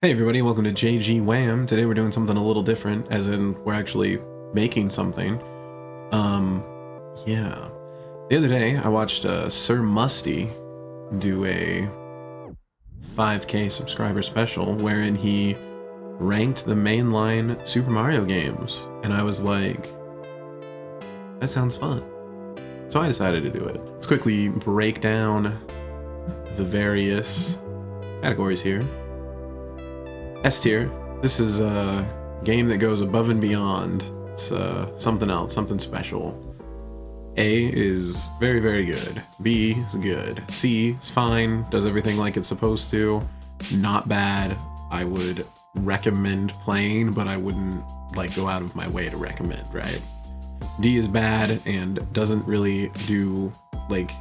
Hey everybody, welcome to JG Wham. Today we're doing something a little different, as in we're actually making something. Yeah. The other day I watched Sir Musty do a 5K subscriber special wherein he ranked the mainline Super Mario games, and I was like, that sounds fun. So I decided to do it. Let's quickly break down the various categories here. S tier. This is a game that goes above and beyond. It's something else, something special. A is very, very good. B is good. C is fine, does everything like it's supposed to. Not bad. I would recommend playing, but I wouldn't like go out of my way to recommend, right? D is bad and doesn't really do like,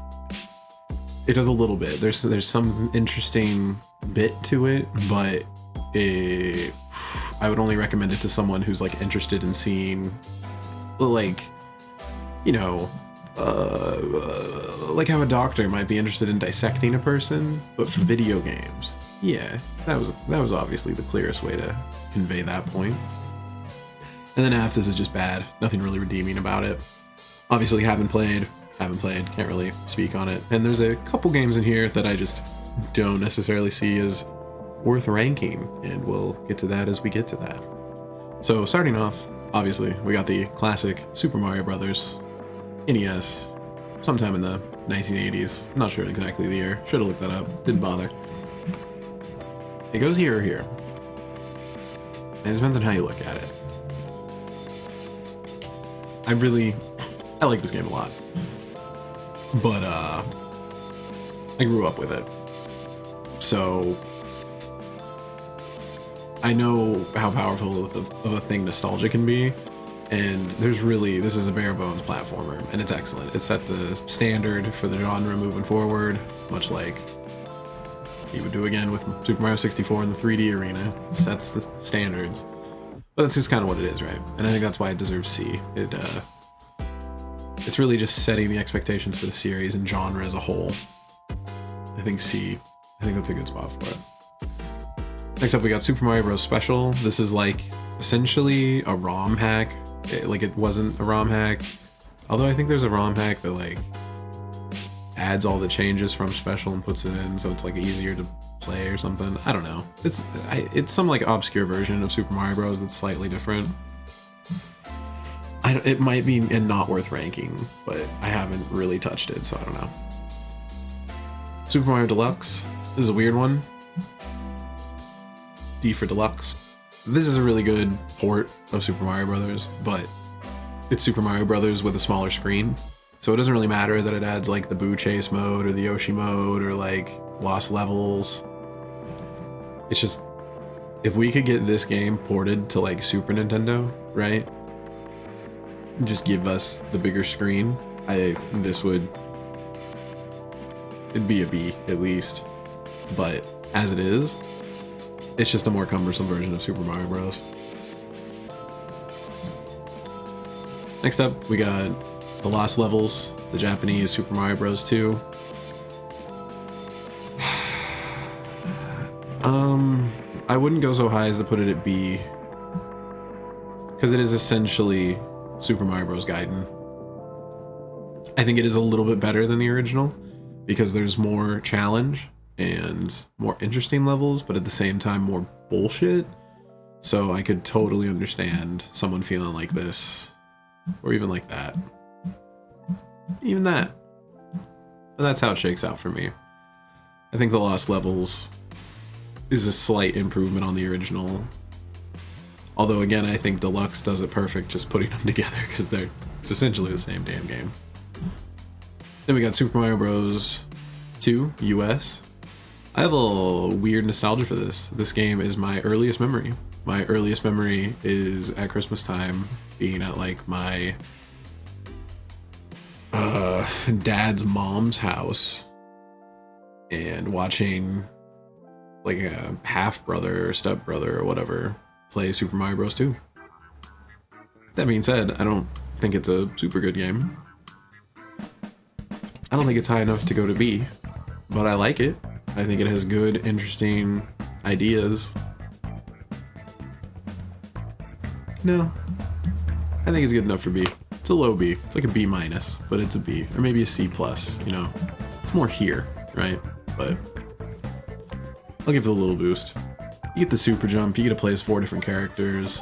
it does a little bit. There's some interesting bit to it, but I would only recommend it to someone who's like interested in seeing, like, you know, like how a doctor might be interested in dissecting a person, but for video games. Yeah, that was obviously the clearest way to convey that point. And then F, this is just bad. Nothing really redeeming about it. Obviously haven't played, can't really speak on it. And there's a couple games in here that I just don't necessarily see as worth ranking, and we'll get to that as we get to that. So starting off, obviously, we got the classic Super Mario Brothers NES, sometime in the 1980s. I'm not sure exactly the year. Should have looked that up. Didn't bother. It goes here or here. And it depends on how you look at it. I like this game a lot. But, I grew up with it. So I know how powerful of a thing nostalgia can be, and this is a bare bones platformer, and it's excellent. It set the standard for the genre moving forward, much like he would do again with Super Mario 64 in the 3D arena. It sets the standards. But that's just kind of what it is, right? And I think that's why it deserves C. It's really just setting the expectations for the series and genre as a whole. I think that's a good spot for it. Next up, we got Super Mario Bros. Special. This is like essentially a ROM hack. It wasn't a ROM hack, although I think there's a ROM hack that like adds all the changes from Special and puts it in, so it's like easier to play or something. I don't know. It's some like obscure version of Super Mario Bros. That's slightly different. It might be not worth ranking, but I haven't really touched it, so I don't know. Super Mario Deluxe. This is a weird one. D for Deluxe. This is a really good port of Super Mario Brothers, but it's Super Mario Brothers with a smaller screen. So it doesn't really matter that it adds like the Boo Chase mode or the Yoshi mode or like lost levels. It's just, if we could get this game ported to like Super Nintendo, right? Just give us the bigger screen. It'd be a B at least. But as it is, it's just a more cumbersome version of Super Mario Bros. Next up, we got the Lost Levels, the Japanese Super Mario Bros. 2. I wouldn't go so high as to put it at B, because it is essentially Super Mario Bros. Gaiden. I think it is a little bit better than the original, because there's more challenge and more interesting levels, but at the same time more bullshit. So I could totally understand someone feeling like this, or even like that. Even that. But that's how it shakes out for me. I think the Lost Levels is a slight improvement on the original. Although again, I think Deluxe does it perfect just putting them together, because it's essentially the same damn game. Then we got Super Mario Bros. 2 US. I have a weird nostalgia for this. This game is my earliest memory. My earliest memory is at Christmas time, being at like my dad's mom's house and watching like a half brother or step brother or whatever play Super Mario Bros. 2. That being said, I don't think it's a super good game. I don't think it's high enough to go to B, but I like it. I think it has good, interesting ideas. No. I think it's good enough for B. It's a low B. It's like a B minus, but it's a B. Or maybe a C plus, you know. It's more here, right? But I'll give it a little boost. You get the super jump, you get to play as 4 different characters.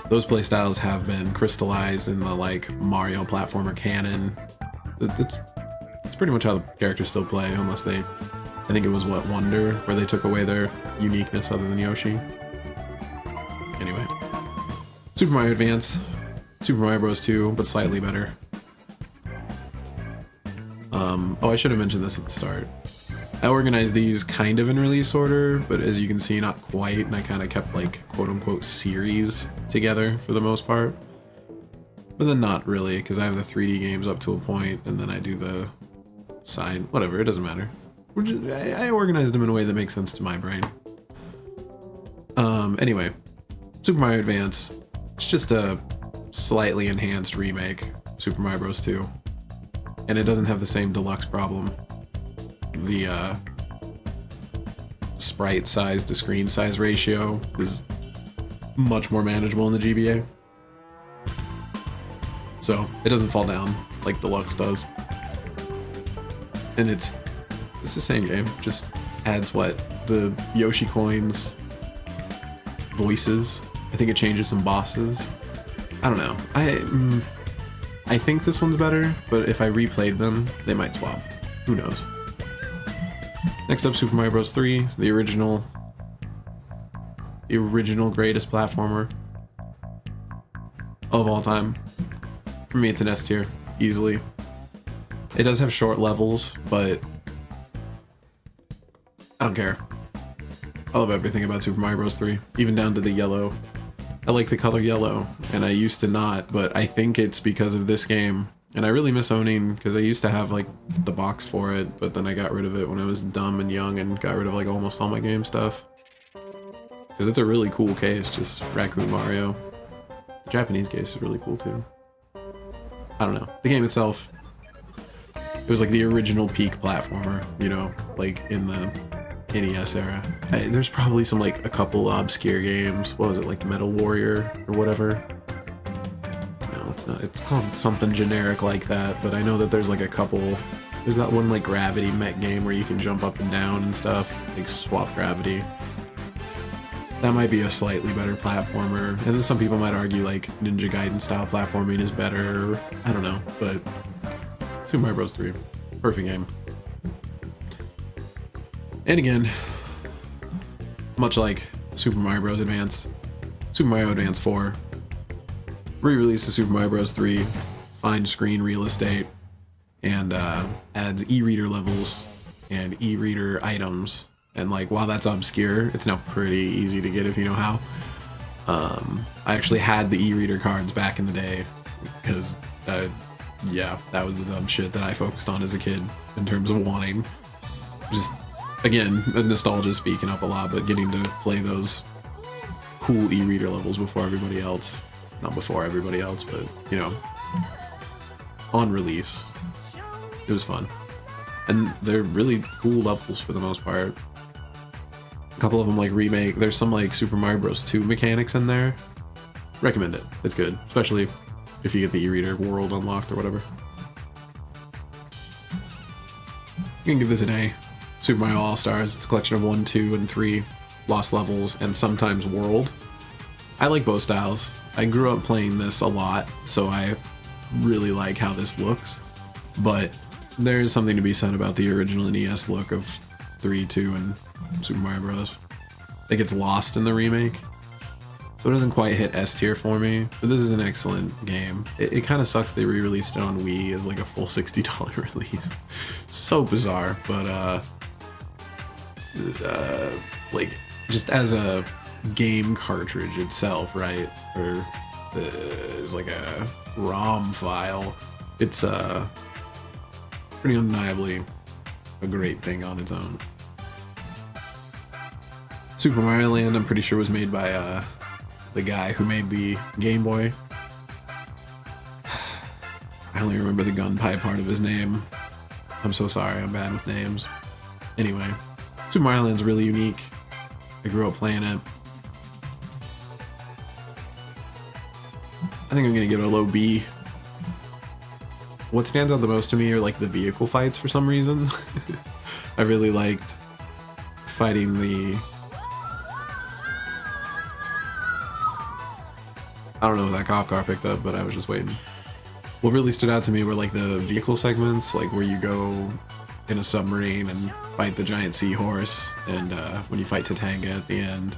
Those playstyles have been crystallized in the like Mario platformer canon. It's pretty much how the characters still play, unless they, I think it was what, Wonder, where they took away their uniqueness other than Yoshi. Anyway, Super Mario Advance, Super Mario Bros. 2, but slightly better. Oh, I should have mentioned this at the start. I organized these kind of in release order, but as you can see, not quite, and I kind of kept like quote-unquote series together for the most part. But then not really, because I have the 3D games up to a point, and then I do the side, whatever, it doesn't matter. I organized them in a way that makes sense to my brain. Anyway, Super Mario Advance, it's just a slightly enhanced remake, Super Mario Bros. 2. And it doesn't have the same deluxe problem. The sprite size to screen size ratio is much more manageable in the GBA. So it doesn't fall down like Deluxe does. And it's the same game, just adds what? The Yoshi coins, voices. I think it changes some bosses. I don't know. I think this one's better, but if I replayed them, they might swap. Who knows? Next up, Super Mario Bros. 3, the original greatest platformer of all time. For me, it's an S tier, easily. It does have short levels, but I don't care. I love everything about Super Mario Bros. 3, even down to the yellow. I like the color yellow, and I used to not, but I think it's because of this game. And I really miss owning, because I used to have like the box for it, but then I got rid of it when I was dumb and young and got rid of like almost all my game stuff. Because it's a really cool case, just Raccoon Mario. The Japanese case is really cool too. I don't know. The game itself, it was like the original peak platformer, you know, like in the NES era. There's probably some like a couple obscure games. What was it, like Metal Warrior or whatever? No, it's not. It's called something generic like that, but I know that there's like a couple. There's that one like gravity mech game where you can jump up and down and stuff, like swap gravity. That might be a slightly better platformer, and then some people might argue like Ninja Gaiden style platforming is better. I don't know, but Super Mario Bros. 3, perfect game. And again, much like Super Mario Bros. Advance, Super Mario Advance 4 re-released Super Mario Bros. 3, fine screen real estate, and adds e-reader levels and e-reader items. And like, while that's obscure, it's now pretty easy to get if you know how. I actually had the e-reader cards back in the day, because yeah, that was the dumb shit that I focused on as a kid in terms of wanting. Just, again, nostalgia speaking up a lot, but getting to play those cool e-reader levels before everybody else. Not before everybody else, but, you know, on release. It was fun. And they're really cool levels for the most part. A couple of them like remake. There's some like Super Mario Bros. 2 mechanics in there. Recommend it. It's good, especially if you get the e-reader world unlocked or whatever. You can give this an A. Super Mario All-Stars. It's a collection of 1, 2, and 3 lost levels and sometimes world. I like both styles. I grew up playing this a lot, so I really like how this looks. But there is something to be said about the original NES look of 3, 2, and Super Mario Bros. It gets lost in the remake, so it doesn't quite hit S tier for me, but this is an excellent game. It kind of sucks they re-released it on Wii as like a full $60 release. So bizarre, but like, just as a game cartridge itself, right? Or is like a ROM file. It's pretty undeniably a great thing on its own. Super Mario Land, I'm pretty sure, was made by the guy who made the Game Boy. I only remember the gunpie part of his name. I'm so sorry, I'm bad with names. Anyway, Super Mario Land's really unique. I grew up playing it. I think I'm gonna give it a low B. What stands out the most to me are like the vehicle fights for some reason. I really liked fighting the... I don't know if that cop car picked up, but I was just waiting. What really stood out to me were like the vehicle segments, like where you go in a submarine and fight the giant seahorse, and when you fight Tatanga at the end.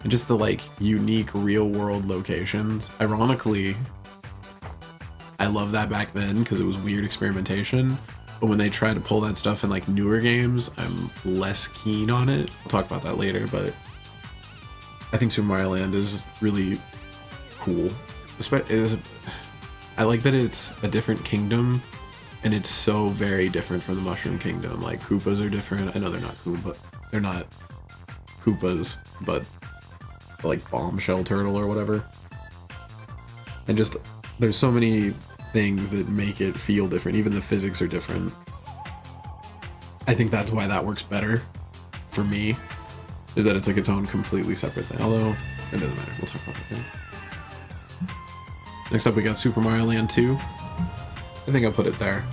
And just the like unique real world locations. Ironically, I love that back then because it was weird experimentation. But when they try to pull that stuff in like newer games, I'm less keen on it. We'll talk about that later, but I think Super Mario Land is really cool. I like that it's a different kingdom, and it's so very different from the Mushroom Kingdom. Like Koopas are different. I know they're not Koopa. They're not Koopas, but like bombshell turtle or whatever. And just there's so many things that make it feel different. Even the physics are different. I think that's why that works better for me, is that it's like its own completely separate thing. Although it doesn't matter. We'll talk about that later. Next up we got Super Mario Land 2. I think I'll put it there.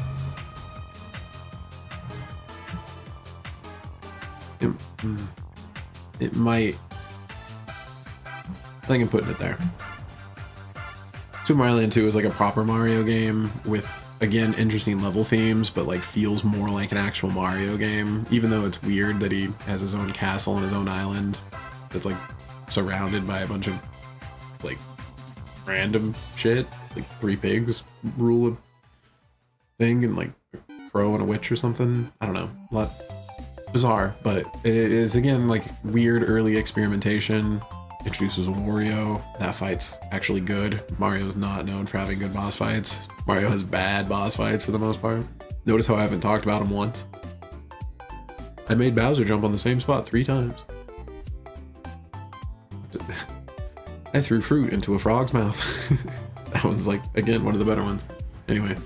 It might... I think I'm putting it there. Super Mario Land 2 is like a proper Mario game with, again, interesting level themes, but like feels more like an actual Mario game, even though it's weird that he has his own castle and his own island that's like surrounded by a bunch of like random shit, like 3 pigs rule a thing and like a crow and a witch or something. I don't know, a lot bizarre, but it is again like weird early experimentation. Introduces Wario. That fight's actually good. Mario's not known for having good boss fights. Mario has bad boss fights for the most part. Notice how I haven't talked about him once. I made Bowser jump on the same spot 3 times. I threw fruit into a frog's mouth. That one's like, again, one of the better ones. Anyway.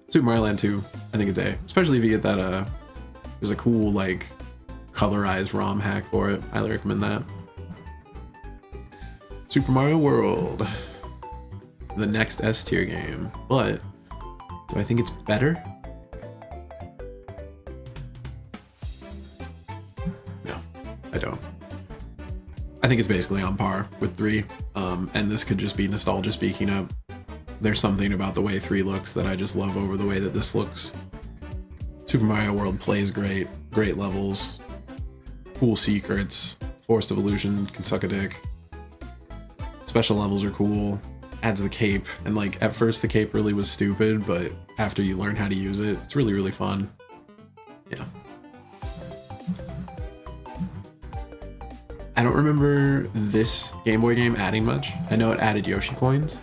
Super Mario Land 2, I think it's A. Especially if you get that, there's a cool, like, colorized ROM hack for it. Highly recommend that. Super Mario World. The next S tier game. But, do I think it's better? No, I don't. I think it's basically on par with 3, and this could just be nostalgia speaking up. There's something about the way 3 looks that I just love over the way that this looks. Super Mario World plays great, great levels, cool secrets, Forest of Illusion can suck a dick. Special levels are cool, adds the cape, and like at first the cape really was stupid, but after you learn how to use it, it's really, really fun. Yeah. I don't remember this Game Boy game adding much. I know it added Yoshi coins.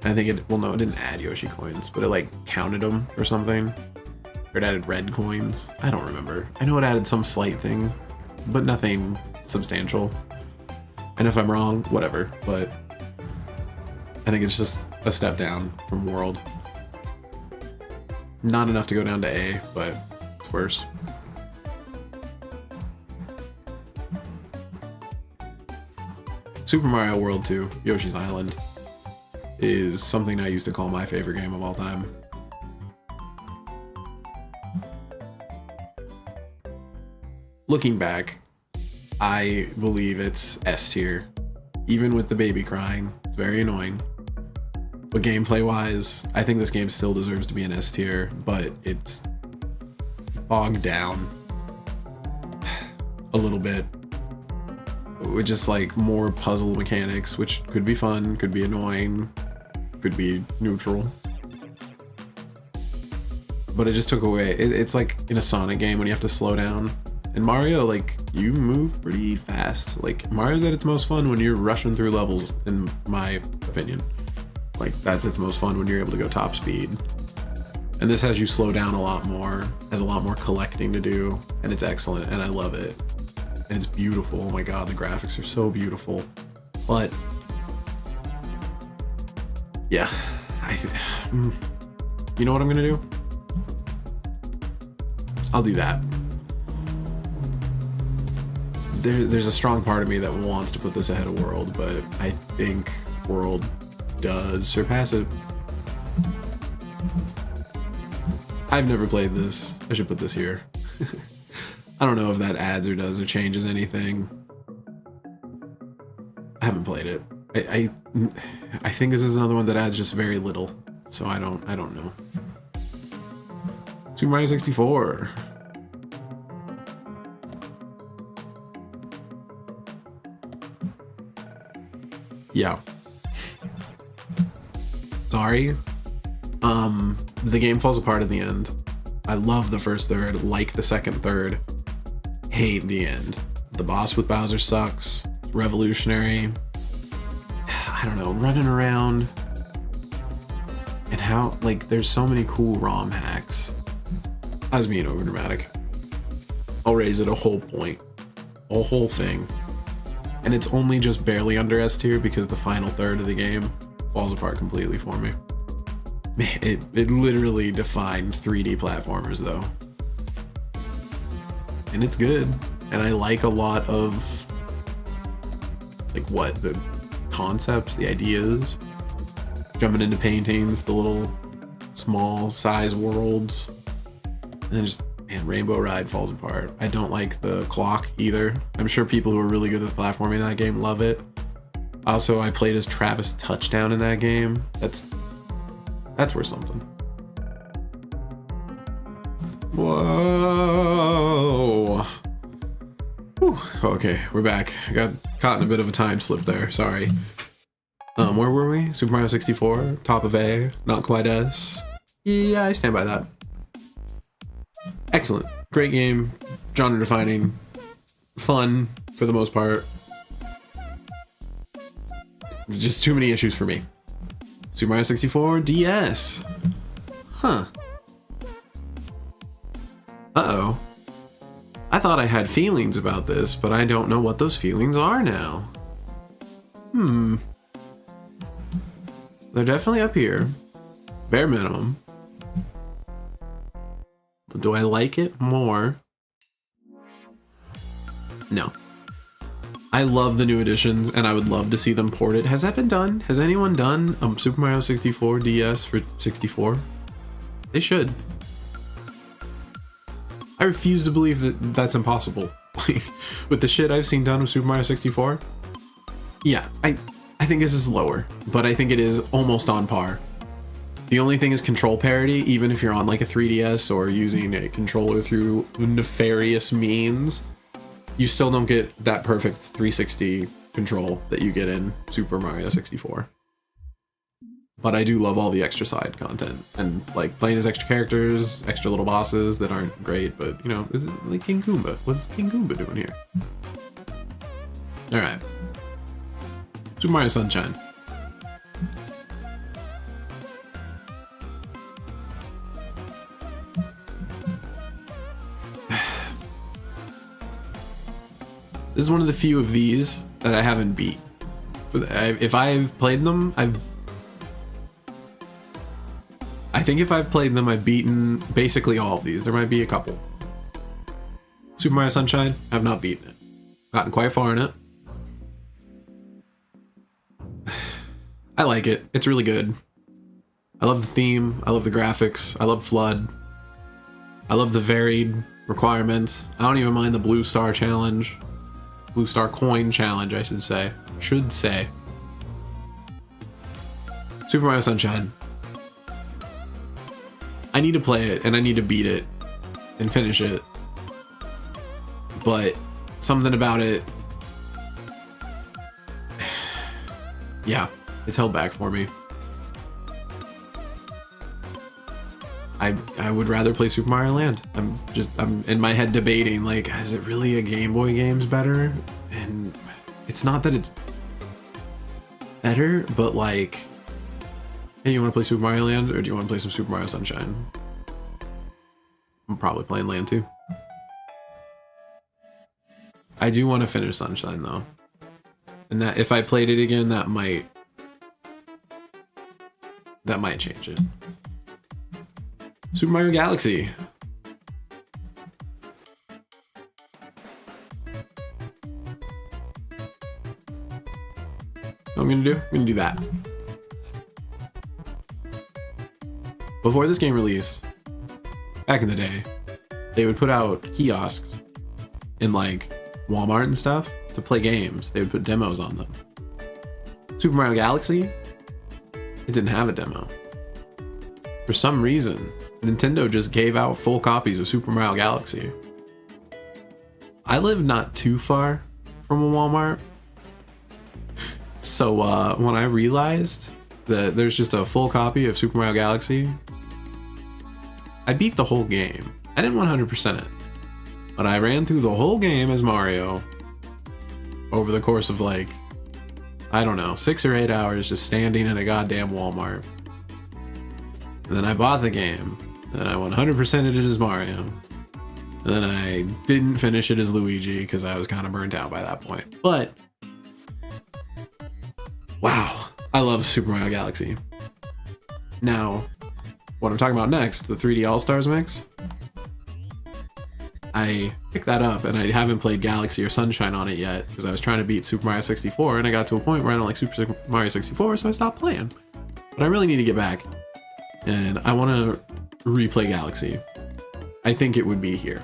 I think it, well no, it didn't add Yoshi coins, but it like counted them or something. Or it added red coins. I don't remember. I know it added some slight thing, but nothing substantial. And if I'm wrong, whatever, but I think it's just a step down from World. Not enough to go down to A, but it's worse. Super Mario World 2, Yoshi's Island, is something I used to call my favorite game of all time. Looking back, I believe it's S tier. Even with the baby crying, it's very annoying. But gameplay wise, I think this game still deserves to be an S tier, but it's bogged down a little bit with just like more puzzle mechanics, which could be fun, could be annoying, could be neutral. But it just took away, it's like in a Sonic game when you have to slow down. And Mario, like, you move pretty fast. Like, Mario's at its most fun when you're rushing through levels, in my opinion. Like, that's its most fun when you're able to go top speed. And this has you slow down a lot more, has a lot more collecting to do, and it's excellent, and I love it. And it's beautiful. Oh my god, the graphics are so beautiful. But, yeah, you know what I'm gonna do? I'll do that. There's a strong part of me that wants to put this ahead of World, but I think World does surpass it. I've never played this. I should put this here. I don't know if that adds or does or changes anything. I haven't played it. I think this is another one that adds just very little, so I don't know. Super Mario 64. Yeah. Sorry. The game falls apart at the end. I love the first third, like the second third. Hate the end. The boss with Bowser sucks. It's revolutionary. I don't know, running around. And how, like, there's so many cool ROM hacks. I was being overdramatic. I'll raise it a whole point. A whole thing. And it's only just barely under S tier because the final third of the game falls apart completely for me. It literally defined 3D platformers though. And it's good. And I like a lot of like what the concepts, the ideas, jumping into paintings, the little small size worlds, and then just, man, Rainbow Ride falls apart. I don't like the clock either. I'm sure people who are really good at platforming in that game love it. Also, I played as Travis Touchdown in that game. That's worth something. Whoa. Whew. Okay, we're back. I got caught in a bit of a time slip there. Sorry. Where were we? Super Mario 64, top of A, not quite S. Yeah, I stand by that. Excellent. Great game. Genre defining. Fun for the most part. Just too many issues for me. Super Mario 64 DS. Huh. Uh-oh. I thought I had feelings about this, but I don't know what those feelings are now. They're definitely up here. Bare minimum. But do I like it more? No. I love the new additions, and I would love to see them ported. Has that been done? Has anyone done Super Mario 64 DS for 64? They should. I refuse to believe that that's impossible. With the shit I've seen done with Super Mario 64, yeah, I think this is lower, but I think it is almost on par. The only thing is control parity, even if you're on like a 3DS or using a controller through nefarious means, you still don't get that perfect 360 control that you get in Super Mario 64. But I do love all the extra side content and like playing as extra characters, extra little bosses that aren't great, but you know, it's like King Goomba. What's King Goomba doing here? All right. Super Mario Sunshine. This is one of the few of these that I haven't beat. If I've played them, I think if I've played them, I've beaten basically all of these. There might be a couple. Super Mario Sunshine, I've not beaten it. Gotten quite far in it. I like it. It's really good. I love the theme. I love the graphics. I love Flood. I love the varied requirements. I don't even mind the Blue Star Challenge. Blue Star Coin Challenge, I should say. Super Mario Sunshine. I need to play it, and I need to beat it, and finish it. But something about it... yeah, it's held back for me. I would rather play Super Mario Land. I'm in my head debating, like, is it really a Game Boy game's better? And it's not that it's better, but like, hey, you want to play Super Mario Land, or do you want to play some Super Mario Sunshine? I'm probably playing Land too. I do want to finish Sunshine though. And that if I played it again, that might change it. Super Mario Galaxy. What I'm gonna do that. before this game released, back in the day, they would put out kiosks in like Walmart and stuff to play games. They would put demos on them. Super Mario Galaxy, it didn't have a demo. For some reason, Nintendo just gave out full copies of Super Mario Galaxy. I live not too far from a Walmart, so when I realized that there's just a full copy of Super Mario Galaxy, I beat the whole game. I didn't 100% it, but I ran through the whole game as Mario over the course of like, I don't know, 6 or 8 hours just standing in a goddamn Walmart. And then I bought the game, and then I 100%ed it as Mario. And then I didn't finish it as Luigi because I was kind of burnt out by that point. But, wow, I love Super Mario Galaxy. Now, what I'm talking about next, the 3D All-Stars mix, I picked that up and I haven't played Galaxy or Sunshine on it yet because I was trying to beat Super Mario 64 and I got to a point where I don't like Super Mario 64, so I stopped playing. But I really need to get back and I want to replay Galaxy. I think it would be here.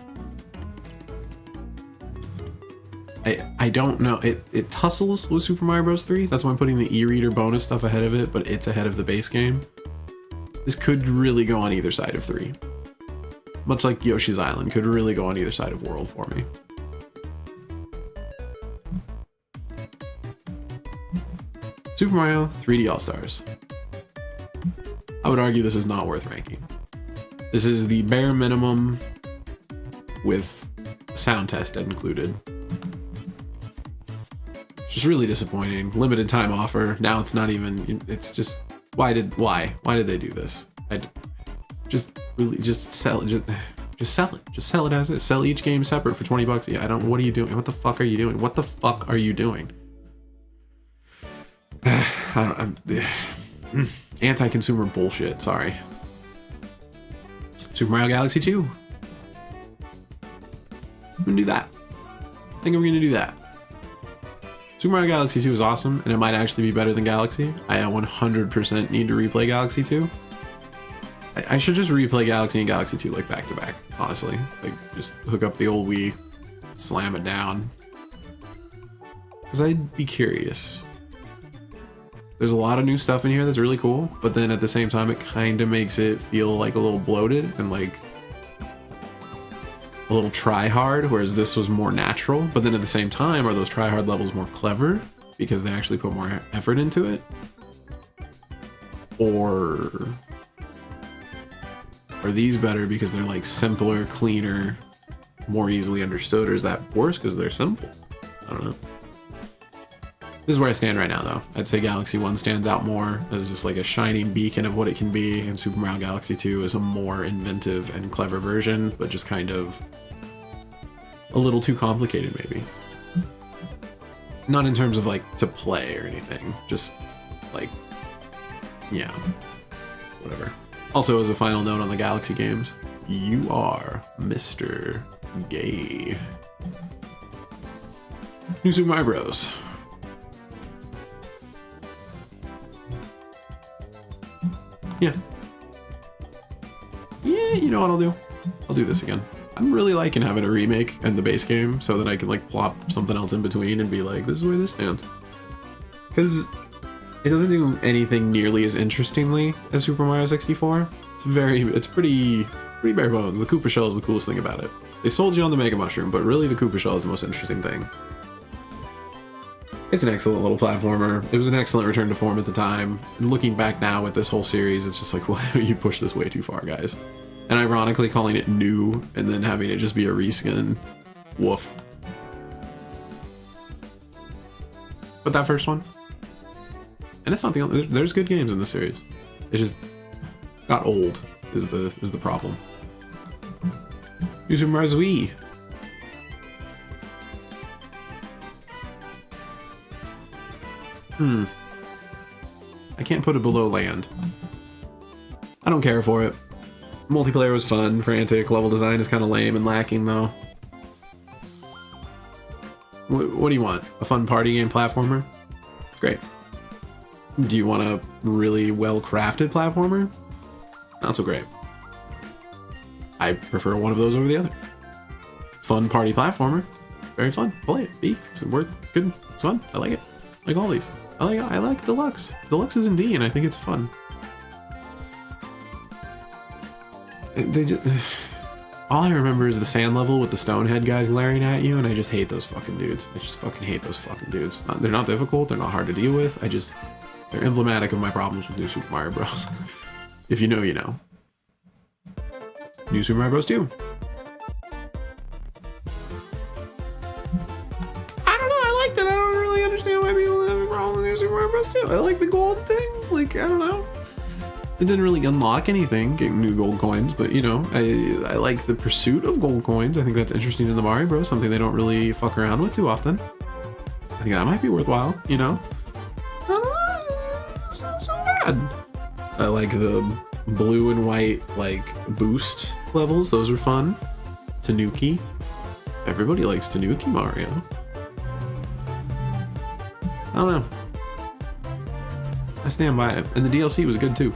I don't know, it tussles with Super Mario Bros. 3, that's why I'm putting the e-reader bonus stuff ahead of it, but it's ahead of the base game. This could really go on either side of 3. Much like Yoshi's Island could really go on either side of World for me. Super Mario 3D All-Stars. I would argue this is not worth ranking. This is the bare minimum with sound test included. It's just really disappointing. Limited time offer. Now it's not even, it's just, why did they do this? Just sell it. Just sell it. Just sell it as is. Sell each game separate for 20 bucks. Yeah, what are you doing? What the fuck are you doing? What the fuck are you doing? Anti-consumer bullshit, sorry. Super Mario Galaxy 2. I'm gonna do that. I think I'm gonna do that. Super Mario Galaxy 2 is awesome, and it might actually be better than Galaxy. I 100% need to replay Galaxy 2. I should just replay Galaxy and Galaxy 2 like back to back, honestly. Like, just hook up the old Wii, slam it down. Because I'd be curious. There's a lot of new stuff in here that's really cool, but then at the same time, it kind of makes it feel like a little bloated and like a little try-hard, whereas this was more natural. But then at the same time, are those try-hard levels more clever because they actually put more effort into it? Or are these better because they're like simpler, cleaner, more easily understood? Or is that worse because they're simple? I don't know. This is where I stand right now, though. I'd say Galaxy 1 stands out more as just like a shining beacon of what it can be, and Super Mario Galaxy 2 is a more inventive and clever version, but just kind of a little too complicated, maybe. Not in terms of like to play or anything, just like, yeah, whatever. Also, as a final note on the Galaxy games, you are Mr. Gay. New Super Mario Bros. Yeah. Yeah, you know what I'll do? I'll do this again. I'm really liking having a remake and the base game so that I can like plop something else in between and be like, this is where this stands. Because it doesn't do anything nearly as interestingly as Super Mario 64. It's pretty bare bones. The Koopa Shell is the coolest thing about it. They sold you on the Mega Mushroom, but really the Koopa Shell is the most interesting thing. It's an excellent little platformer. It was an excellent return to form at the time. And looking back now with this whole series, it's just like, well, you pushed this way too far, guys. And ironically, calling it new and then having it just be a reskin. Woof. But that first one, and it's not the only. There's good games in the series. It just got old. Is the problem. New Super Mario Wii. I can't put it below Land. I don't care for it. Multiplayer was fun, frantic, level design is kind of lame and lacking though. What do you want? A fun party game platformer? Great. Do you want a really well-crafted platformer? Not so great. I prefer one of those over the other. Fun party platformer. Very fun. Play it. It's worth good. It's fun. I like it. Like all these. I like Deluxe. Deluxe is in D, and I think it's fun. All I remember is the sand level with the stonehead guys glaring at you, and I just hate those fucking dudes. I just fucking hate those fucking dudes. They're not difficult. They're not hard to deal with. They're emblematic of my problems with New Super Mario Bros. If you know, you know. New Super Mario Bros. 2. I don't know. I liked it. I don't really understand why people have a problem with New Super Mario Bros. 2. I like the gold thing. Like, I don't know. It didn't really unlock anything, getting new gold coins, but you know, I like the pursuit of gold coins. I think that's interesting in the Mario Bros. Something they don't really fuck around with too often. I think that might be worthwhile, you know? It's not so bad. I like the blue and white, like, boost levels. Those are fun. Tanuki. Everybody likes Tanuki Mario. I don't know. I stand by it. And the DLC was good too.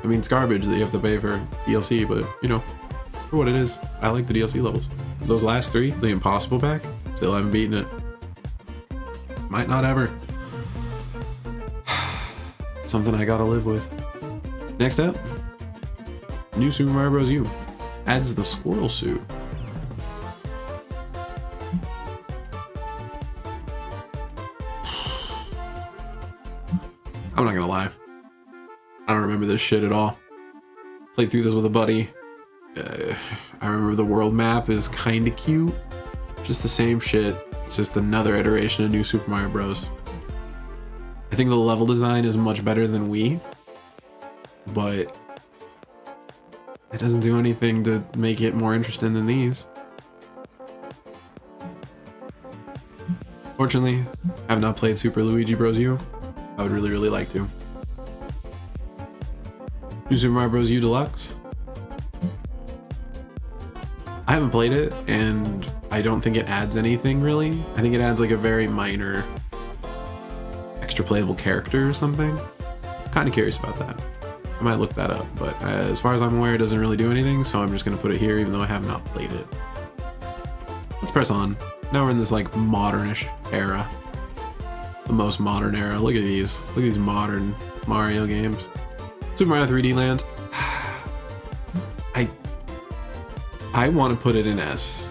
I mean, it's garbage that you have to pay for DLC, but, you know, for what it is, I like the DLC levels. Those last 3, the Impossible Pack, still haven't beaten it. Might not ever. Something I gotta live with. Next up, New Super Mario Bros. U adds the squirrel suit. I'm not gonna lie. I don't remember this shit at all. Played through this with a buddy. I remember the world map is kinda cute. Just the same shit. It's just another iteration of New Super Mario Bros. I think the level design is much better than Wii, but it doesn't do anything to make it more interesting than these. Fortunately, I have not played Super Luigi Bros. U. I would really, really like to. New Super Mario Bros. U Deluxe. I haven't played it, and I don't think it adds anything, really. I think it adds like a very minor extra playable character or something. Kind of curious about that. I might look that up, but as far as I'm aware, it doesn't really do anything, so I'm just going to put it here, even though I have not played it. Let's press on. Now we're in this like modernish era. The most modern era. Look at these. Look at these modern Mario games. Super Mario 3D Land. I want to put it in S,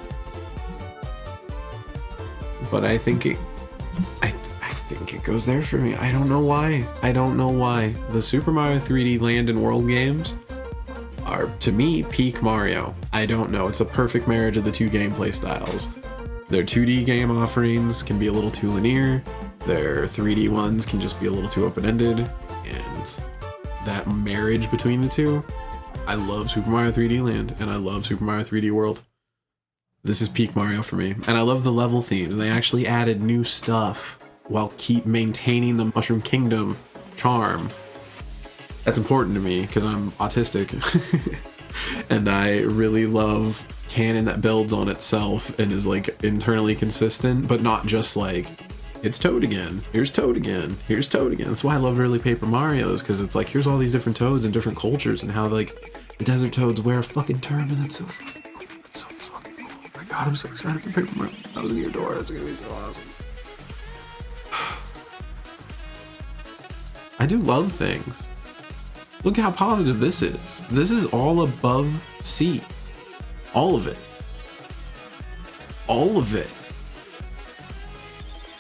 but I think it goes there for me. I don't know why. I don't know why. The Super Mario 3D Land and World games are, to me, peak Mario. I don't know. It's a perfect marriage of the two gameplay styles. Their 2D game offerings can be a little too linear. Their 3D ones can just be a little too open-ended, and that marriage between the two, I love Super Mario 3D Land, and I love Super Mario 3D World. This is peak Mario for me. And I love the level themes. They actually added new stuff while keep maintaining the Mushroom Kingdom charm. That's important to me, because I'm autistic. And I really love canon that builds on itself and is like internally consistent, but not just like, it's Toad again, here's Toad again, here's Toad again. That's why I love early Paper Marios, because it's like, here's all these different Toads and different cultures, and how like the desert Toads wear a fucking turban. That's so fucking cool. So fucking cool. Oh my god, I'm so excited for Paper Mario. That was in your door. That's gonna be so awesome. I do love things. Look how positive this is. This is all above C. All of it. All of it.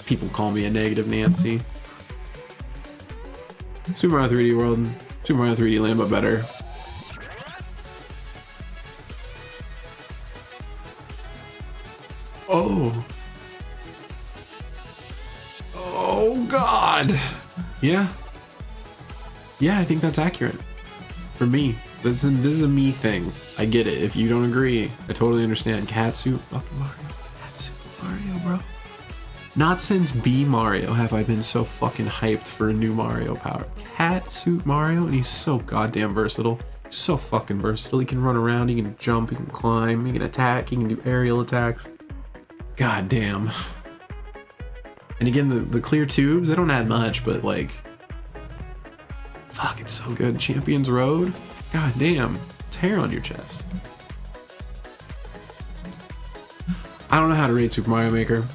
People call me a negative Nancy. Super Mario 3D World, Super Mario 3D Land, but better. Oh. Oh God. Yeah. Yeah, I think that's accurate. For me. This is a me thing. I get it. If you don't agree, I totally understand. Catsuit fucking Mario. Catsuit Mario, bro. Not since B Mario have I been so fucking hyped for a new Mario power. Catsuit Mario, and he's so goddamn versatile. He's so fucking versatile. He can run around, he can jump, he can climb, he can attack, he can do aerial attacks. God damn. And again, the clear tubes, they don't add much, but like, fuck. Fuck, it's so good. Champions Road? God damn. It's hair on your chest. I don't know how to rate Super Mario Maker.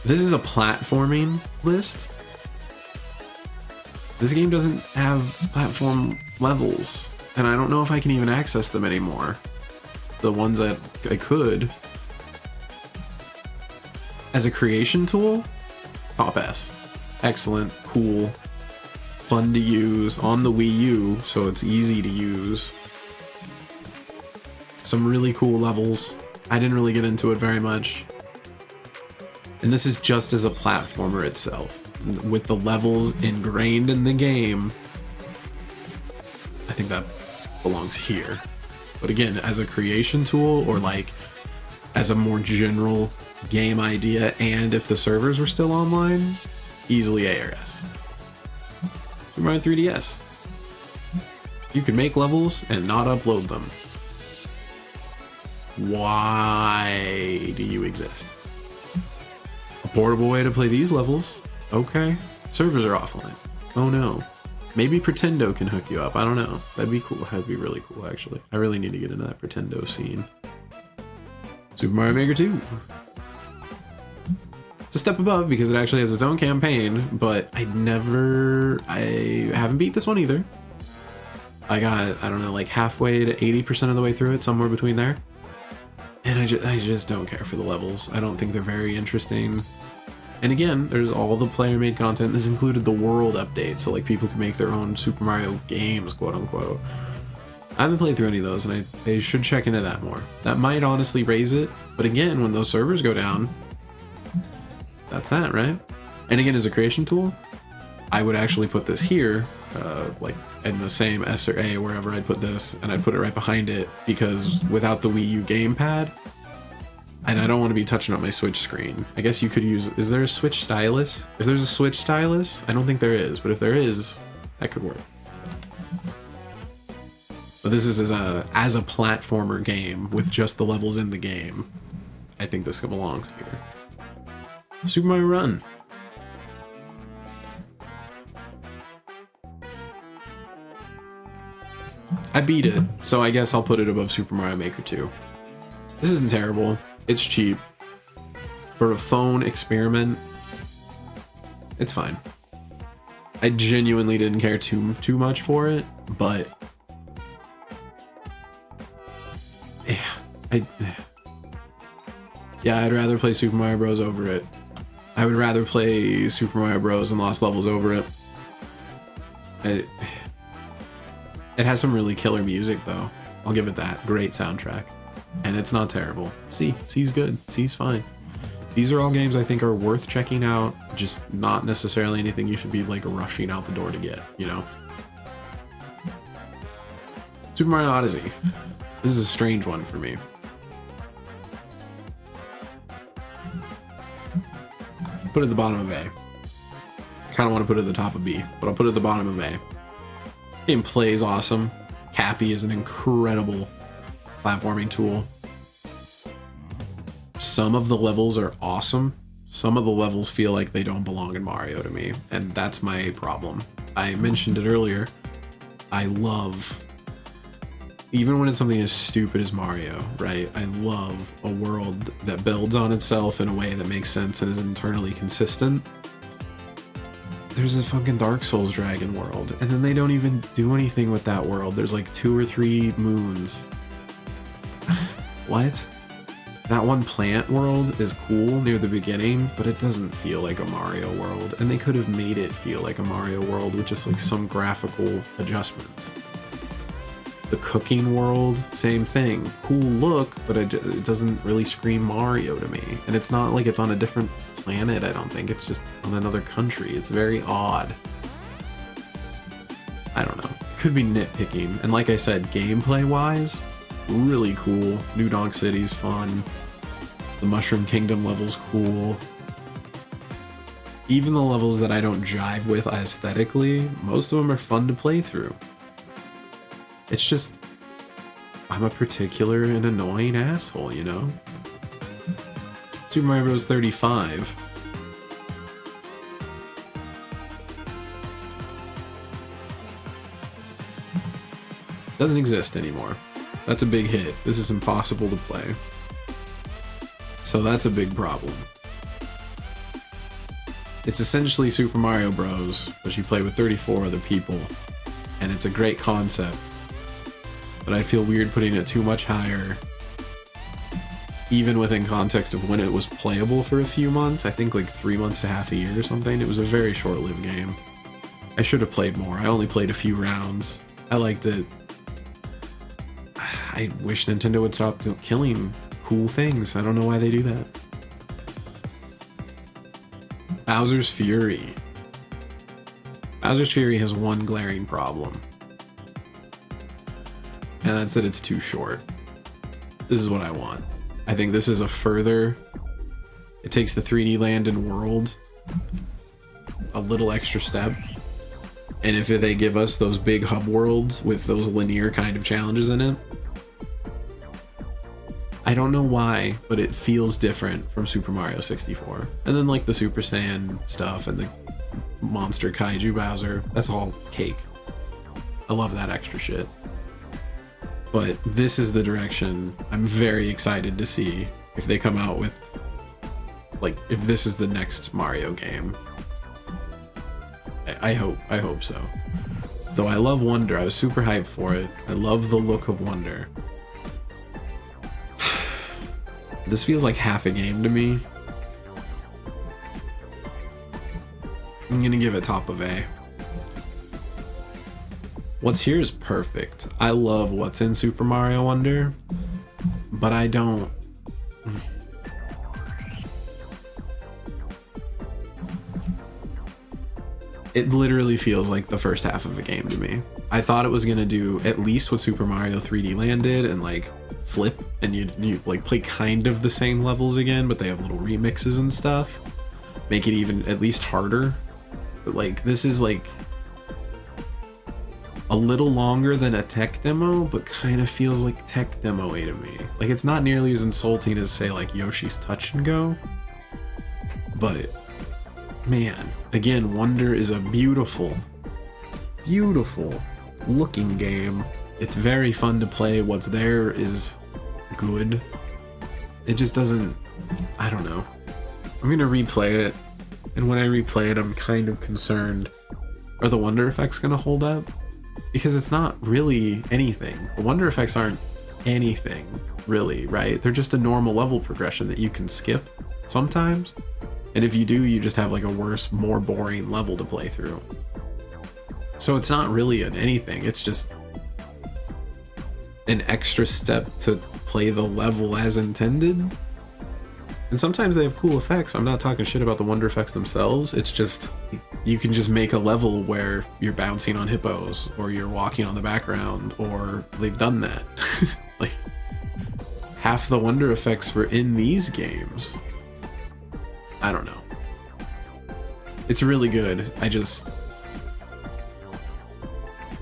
This is a platforming list. This game doesn't have platform levels, and I don't know if I can even access them anymore. The ones that I could. As a creation tool, top S. Excellent, cool, fun to use, on the Wii U, so it's easy to use. Some really cool levels. I didn't really get into it very much. And this is just as a platformer itself. With the levels ingrained in the game, I think that belongs here. But again, as a creation tool, or like as a more general game idea, and if the servers were still online, easily A or S. Super Mario 3DS. You can make levels and not upload them. Why do you exist? A portable way to play these levels? Okay. Servers are offline. Oh no. Maybe Pretendo can hook you up. I don't know. That'd be cool. That'd be really cool, actually. I really need to get into that Pretendo scene. Super Mario Maker 2. It's a step above because it actually has its own campaign, but I haven't beat this one either. I got, I don't know, like halfway to 80% of the way through it, somewhere between there. And I just don't care for the levels. I don't think they're very interesting. And again, there's all the player-made content. This included the world update, so like people can make their own Super Mario games, quote unquote. I haven't played through any of those, and I should check into that more. That might honestly raise it, but again, when those servers go down, that's that, right? And again, as a creation tool, I would actually put this here, like in the same S or A, wherever I'd put this, and I'd put it right behind it, because without the Wii U gamepad, and I don't want to be touching up my Switch screen. I guess you could use, is there a Switch stylus? If there's a Switch stylus, I don't think there is, but if there is, that could work. But this is as a platformer game with just the levels in the game. I think this belongs here. Super Mario Run. I beat it, so I guess I'll put it above Super Mario Maker 2. This isn't terrible. It's cheap. For a phone experiment, it's fine. I genuinely didn't care too much for it, but yeah, I'd rather play Super Mario Bros. Over it. I would rather play Super Mario Bros. And Lost Levels over it. It has some really killer music, though. I'll give it that. Great soundtrack. And it's not terrible. C's good. C's fine. These are all games I think are worth checking out, just not necessarily anything you should be like rushing out the door to get, you know? Super Mario Odyssey. This is a strange one for me. Put it at the bottom of A. I kind of want to put it at the top of B, but I'll put it at the bottom of A. Game plays awesome. Cappy is an incredible platforming tool. Some of the levels are awesome. Some of the levels feel like they don't belong in Mario to me, and that's my problem. I mentioned it earlier. I love, even when it's something as stupid as Mario, right? I love a world that builds on itself in a way that makes sense and is internally consistent. There's a fucking Dark Souls dragon world, and then they don't even do anything with that world. There's like 2 or 3 moons. What? That one plant world is cool near the beginning, but it doesn't feel like a Mario world, and they could have made it feel like a Mario world with just like some graphical adjustments. The cooking world, same thing. Cool look, but it doesn't really scream Mario to me. And it's not like it's on a different planet, I don't think. It's just on another country. It's very odd. I don't know. Could be nitpicking. And like I said, gameplay-wise, really cool. New Donk City's fun. The Mushroom Kingdom level's cool. Even the levels that I don't jive with aesthetically, most of them are fun to play through. It's just, I'm a particular and annoying asshole, you know? Super Mario Bros. 35. Doesn't exist anymore. That's a big hit. This is impossible to play. So that's a big problem. It's essentially Super Mario Bros, but you play with 34 other people, and it's a great concept. But I feel weird putting it too much higher, even within context of when it was playable for a few months. I think like 3 months to half a year or something. It was a very short-lived game. I should have played more. I only played a few rounds. I liked it. I wish Nintendo would stop killing cool things. I don't know why they do that. Bowser's Fury. Bowser's Fury has one glaring problem, and that's that it's too short. This is what I want. I think this is a further... It takes the 3D land and world a little extra step. And if they give us those big hub worlds with those linear kind of challenges in it, I don't know why, but it feels different from Super Mario 64. And then like the Super Saiyan stuff and the monster kaiju Bowser, that's all cake. I love that extra shit. But this is the direction I'm very excited to see if they come out with, like, if this is the next Mario game. I hope so. Though I love Wonder, I was super hyped for it. I love the look of Wonder. This feels like half a game to me. I'm gonna give it top of A. What's here is perfect. I love what's in Super Mario Wonder, but I don't... It literally feels like the first half of a game to me. I thought it was gonna do at least what Super Mario 3D Land did and like flip and you like play kind of the same levels again, but they have little remixes and stuff. Make it even at least harder. But like this is like a little longer than a tech demo, but kind of feels like tech demo-y to me. Like it's not nearly as insulting as say like Yoshi's Touch and Go, but man, again, Wonder is a beautiful, beautiful looking game. It's very fun to play. What's there is good. It just doesn't, I don't know. I'm gonna replay it, and when I replay it, I'm kind of concerned. Are the Wonder effects gonna hold up? Because it's not really anything. The Wonder effects aren't anything, really, right? They're just a normal level progression that you can skip sometimes. And if you do, you just have like a worse, more boring level to play through. So it's not really an anything, it's just an extra step to play the level as intended. And sometimes they have cool effects. I'm not talking shit about the Wonder effects themselves. It's just, you can just make a level where you're bouncing on hippos, or you're walking on the background, or they've done that. Like, half the Wonder effects were in these games. I don't know. It's really good.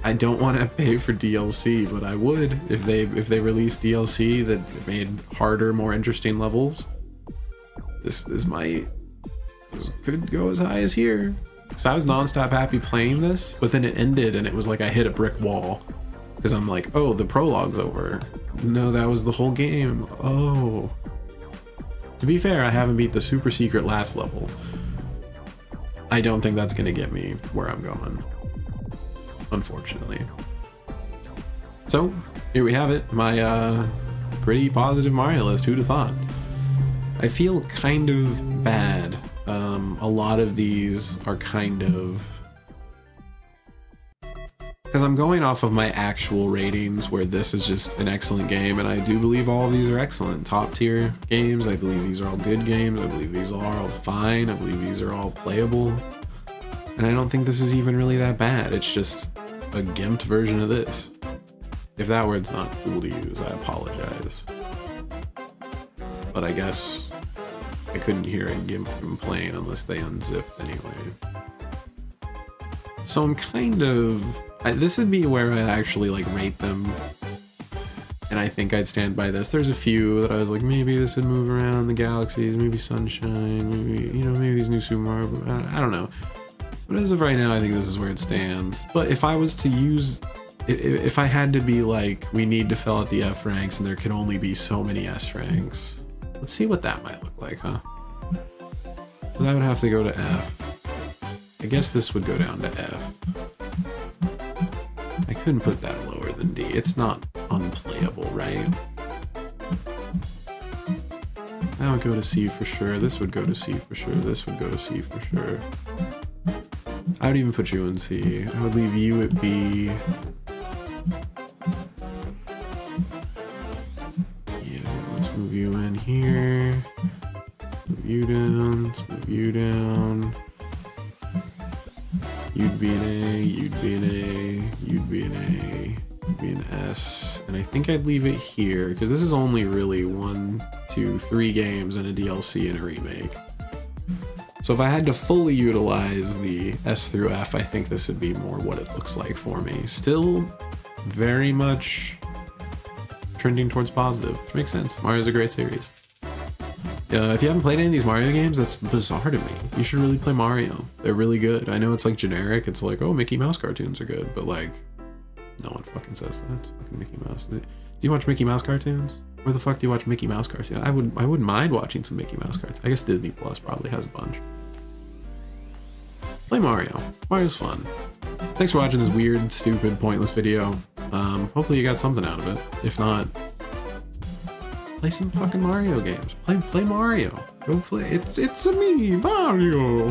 I don't want to pay for DLC, but I would if they released DLC that made harder, more interesting levels. This could go as high as here. So I was nonstop happy playing this, but then it ended and it was like I hit a brick wall. Because I'm like, oh, the prologue's over. No, that was the whole game. Oh. To be fair, I haven't beat the super secret last level. I don't think that's gonna get me where I'm going, unfortunately. So, here we have it, my pretty positive Mario list. Who'd have thought? I feel kind of bad. A lot of these are kind of... Because I'm going off of my actual ratings, where this is just an excellent game, and I do believe all of these are excellent. Top tier games, I believe these are all good games, I believe these are all fine, I believe these are all playable. And I don't think this is even really that bad, it's just a gimped version of this. If that word's not cool to use, I apologize. But I guess I couldn't hear a gimp complain unless they unzipped anyway. So I'm kind of... this would be where I actually like rate them, and I think I'd stand by this. There's a few that I was like, maybe this would move around the galaxies, maybe Sunshine, maybe, you know, maybe these new Super Mario, but I don't know. But as of right now, I think this is where it stands. But if I was to use if I had to be like, we need to fill out the F ranks and there can only be so many S ranks. Let's see what that might look like, huh? So that would have to go to F. I guess this would go down to F. I couldn't put that lower than D. It's not unplayable, right? That would go to C for sure. This would go to C for sure. This would go to C for sure. I would even put you in C. I would leave you at B. Yeah, let's move you in here. Move you down. Let's move you down. You'd be an A, you'd be an A, you'd be an A, you'd be an S. And I think I'd leave it here, because this is only really 1, 2, 3 games and a DLC and a remake. So if I had to fully utilize the S through F, I think this would be more what it looks like for me. Still very much trending towards positive, which makes sense. Mario's a great series. If you haven't played any of these Mario games, that's bizarre to me. You should really play Mario. They're really good. I know it's like generic. It's like, oh, Mickey Mouse cartoons are good, but like, no one fucking says that. It's fucking Mickey Mouse. Do you watch Mickey Mouse cartoons? Where the fuck do you watch Mickey Mouse cartoons? I wouldn't mind watching some Mickey Mouse cartoons. I guess Disney Plus probably has a bunch. Play Mario. Mario's fun. Thanks for watching this weird, stupid, pointless video. Hopefully you got something out of it. If not, play some fucking Mario games. Play Mario. Go play. It's a me, Mario.